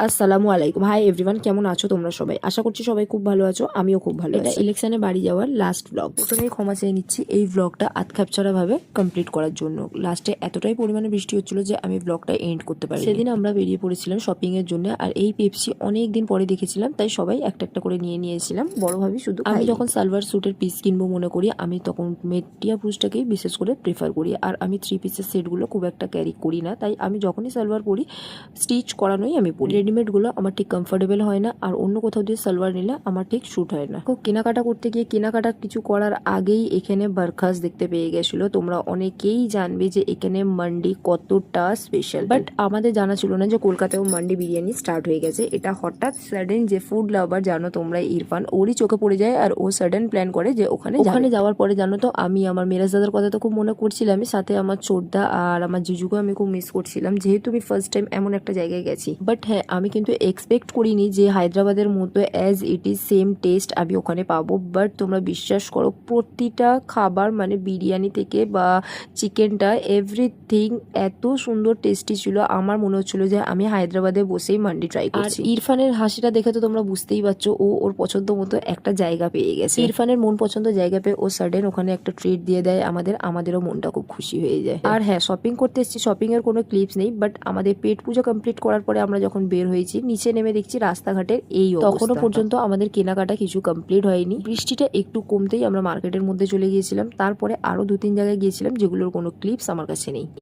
আসসালামু আলাইকুম। Hi everyone, কেমন আছো তোমরা সবাই? আশা করছি সবাই খুব ভালো আছো, আমিও খুব ভালো আছি। এটা ইলেকশনে বাড়ি যাওয়ার লাস্ট ব্লগ। প্রথমেই ক্ষমা চেয়ে নিচ্ছি এই ব্লগটা আধখাপছাড়া ভাবে কমপ্লিট করার জন্য। লাস্টে এতটাই পরিমাণে বৃষ্টি হচ্ছিল যে আমি ব্লগটা এন্ড করতে পারি। সেদিন আমরা বেরিয়ে পড়েছিলাম শপিং এর জন্য, আর এই পেপসি অনেক দিন পরে দেখেছিলাম, তাই সবাই একটা একটা করে নিয়ে নিয়েছিলাম। বড় ভাবি শুধু আমি যখন সালোয়ার স্যুটের পিস কিনবো মনে করি, আমি তখন মেটিয়া ব্রুজটাকেই বিশেষ করে প্রেফার করি। আর আমি 3 পিসের সেটগুলো খুব একটা ক্যারি করি না, তাই আমি যখনই সালোয়ার পরি স্টিচ করানোই আমি পরি। রেডিমেডগুলো আমার ঠিক কমফোর্টেবল হয় না, আর অন্য কোথাও দিয়ে সালোয়ার নিলে আমার ঠিক শ্যুট হয় না। কেনাকাটা করতে গিয়ে কেনাকাটা কিছু করার আগেই এখানে বারখাস দেখতে পেয়ে গেছিলো। তোমরা অনেকেই জানবে যে এখানে মান্ডি কতটা স্পেশাল, বাট আমাদের জানা ছিল না যে কলকাতায়ও মান্ডি বিরিয়ানি স্টার্ট হয়ে গেছে। এটা হঠাৎ সাডেন, যে ফুড লাভার জানো তোমরা ইরফান, ওরই চোখে পড়ে যায় আর ও সাডেন প্ল্যান করে যে ওখানে যাওয়ার পরে জানো তো আমি আমার মেরাজ দাদার কথা তো খুব মনে করছিলাম, সাথে আমার ছোটদা আর আমার জিজুকে আমি খুব মিস করছিলাম, যেহেতু আমি ফার্স্ট টাইম এমন একটা জায়গায় গেছি। বাট হ্যাঁ, আমি কিন্তু এক্সপেক্ট করিনি যে হায়দ্রাবাদের মতো as it is same test আমি ওখানে পাবো। বাট তোমরা বিশ্বাস করো, প্রতিটা খাবার মানে বিরিয়ানি থেকে বা চিকেনটা এভরিথিং এত সুন্দর টেস্টি ছিল, আমার মনে হচ্ছিল যে আমি হায়দ্রাবাদে বসেই মান্ডি ট্রাই করছি। আর ইরফানের হাসিটা দেখে তো তোমরা বুঝতেই পারছো ও ওর পছন্দ মতো একটা জায়গা পেয়ে গেছে। ইরফানের মন পছন্দ জায়গা পেয়ে ও সাডেন ওখানে একটা ট্রিট দিয়ে দেয় আমাদেরও মনটা খুব খুশি হয়ে যায়। আর হ্যাঁ, শপিং করতে এসেছি, শপিং এর কোনো ক্লিপস নেই, বাট আমাদের পেট পুজো কমপ্লিট করার পরে আমরা যখন বের হয়েছি, নিচে নেমে দেখছি রাস্তাঘাটের এই অবস্থা। তখনও পর্যন্ত আমাদের কেনাকাটা কিছু কমপ্লিট হয়নি। বৃষ্টিটা একটু কমতেই আমরা মার্কেটের মধ্যে চলে গিয়েছিলাম। তারপরে আরো 2-3 জায়গায় গিয়েছিলাম, যেগুলোর কোনো ক্লিপস আমার কাছে নেই।